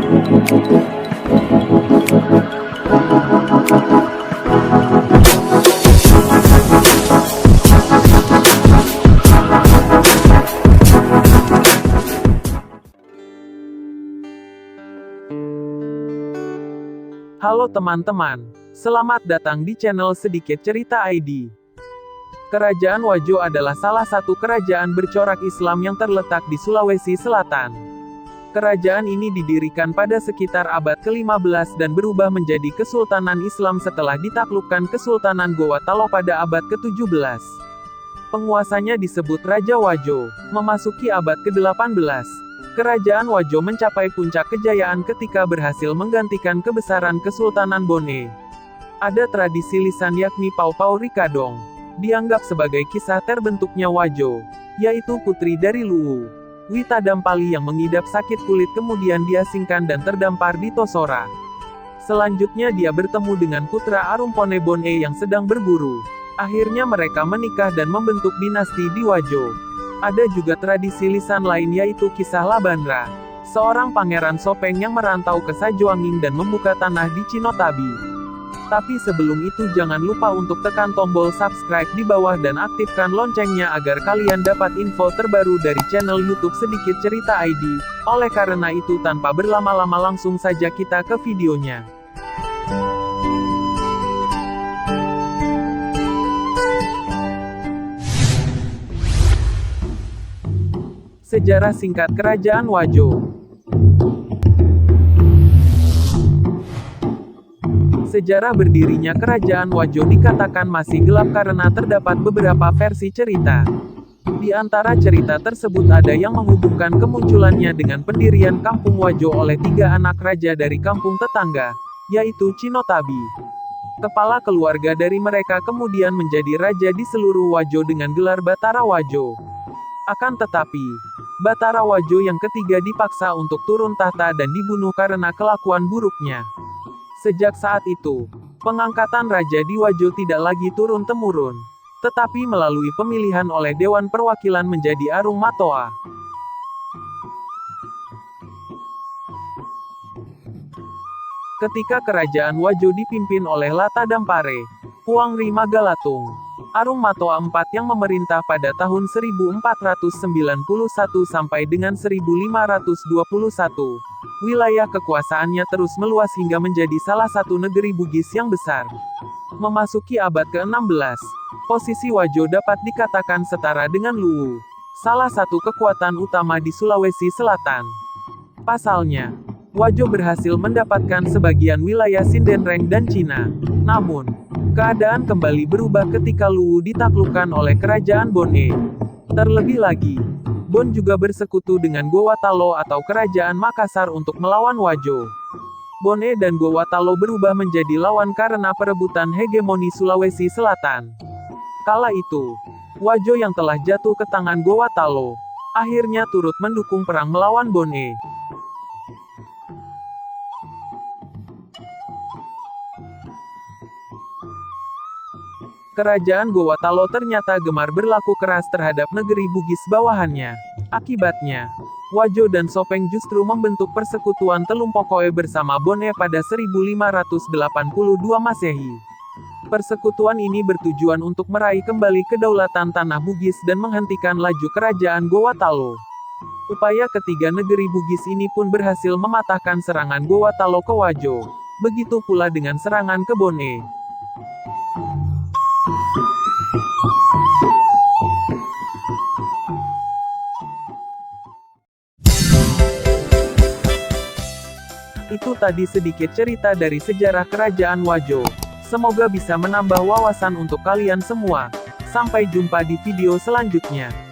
Halo teman-teman, selamat datang di channel Sedikit Cerita ID. Kerajaan Wajo adalah salah satu kerajaan bercorak Islam yang terletak di Sulawesi Selatan. Kerajaan ini didirikan pada sekitar abad ke-15 dan berubah menjadi Kesultanan Islam setelah ditaklukkan Kesultanan Gowatalo pada abad ke-17. Penguasanya disebut Raja Wajo. Memasuki abad ke-18, Kerajaan Wajo mencapai puncak kejayaan ketika berhasil menggantikan kebesaran Kesultanan Bone. Ada tradisi lisan yakni Pau Pau Rikadong, dianggap sebagai kisah terbentuknya Wajo, yaitu putri dari Luwu, Witadampali yang mengidap sakit kulit kemudian diasingkan dan terdampar di Tosora. Selanjutnya dia bertemu dengan putra Arumpone Bone yang sedang berburu. Akhirnya mereka menikah dan membentuk dinasti di Wajo. Ada juga tradisi lisan lain yaitu kisah Labandra, seorang pangeran Sopeng yang merantau ke Sajoanging dan membuka tanah di Cinotabi. Tapi sebelum itu jangan lupa untuk tekan tombol subscribe di bawah dan aktifkan loncengnya agar kalian dapat info terbaru dari channel YouTube Sedikit Cerita ID. Oleh karena itu tanpa berlama-lama langsung saja kita ke videonya. Sejarah singkat Kerajaan Wajo. Sejarah berdirinya Kerajaan Wajo dikatakan masih gelap karena terdapat beberapa versi cerita. Di antara cerita tersebut ada yang menghubungkan kemunculannya dengan pendirian Kampung Wajo oleh 3 anak raja dari kampung tetangga, yaitu Cinotabi. Kepala keluarga dari mereka kemudian menjadi raja di seluruh Wajo dengan gelar Batara Wajo. Akan tetapi, Batara Wajo yang ketiga dipaksa untuk turun tahta dan dibunuh karena kelakuan buruknya. Sejak saat itu, pengangkatan raja di Wajo tidak lagi turun-temurun, tetapi melalui pemilihan oleh Dewan Perwakilan menjadi Arung Matoa. Ketika Kerajaan Wajo dipimpin oleh Latadampare, Puangri Magalatung, Arung Matoa IV yang memerintah pada tahun 1491 sampai dengan 1521, wilayah kekuasaannya terus meluas hingga menjadi salah satu negeri Bugis yang besar. Memasuki abad ke-16, posisi Wajo dapat dikatakan setara dengan Luwu, salah satu kekuatan utama di Sulawesi Selatan. Pasalnya, Wajo berhasil mendapatkan sebagian wilayah Sindenreng dan Cina. Namun, keadaan kembali berubah ketika Luwu ditaklukkan oleh Kerajaan Bone. Terlebih lagi, Bon juga bersekutu dengan Gowatalo atau Kerajaan Makassar untuk melawan Wajo. Bone dan Gowatalo berubah menjadi lawan karena perebutan hegemoni Sulawesi Selatan. Kala itu, Wajo yang telah jatuh ke tangan Gowatalo, akhirnya turut mendukung perang melawan Bone. Kerajaan Gowatalo ternyata gemar berlaku keras terhadap negeri Bugis bawahannya. Akibatnya, Wajo dan Sopeng justru membentuk persekutuan Telumpokoe bersama Bone pada 1582 Masehi. Persekutuan ini bertujuan untuk meraih kembali kedaulatan tanah Bugis dan menghentikan laju Kerajaan Gowatalo. Upaya ketiga negeri Bugis ini pun berhasil mematahkan serangan Gowatalo ke Wajo. Begitu pula dengan serangan ke Bone. Itu tadi sedikit cerita dari sejarah Kerajaan Wajo. Semoga bisa menambah wawasan untuk kalian semua. Sampai jumpa di video selanjutnya.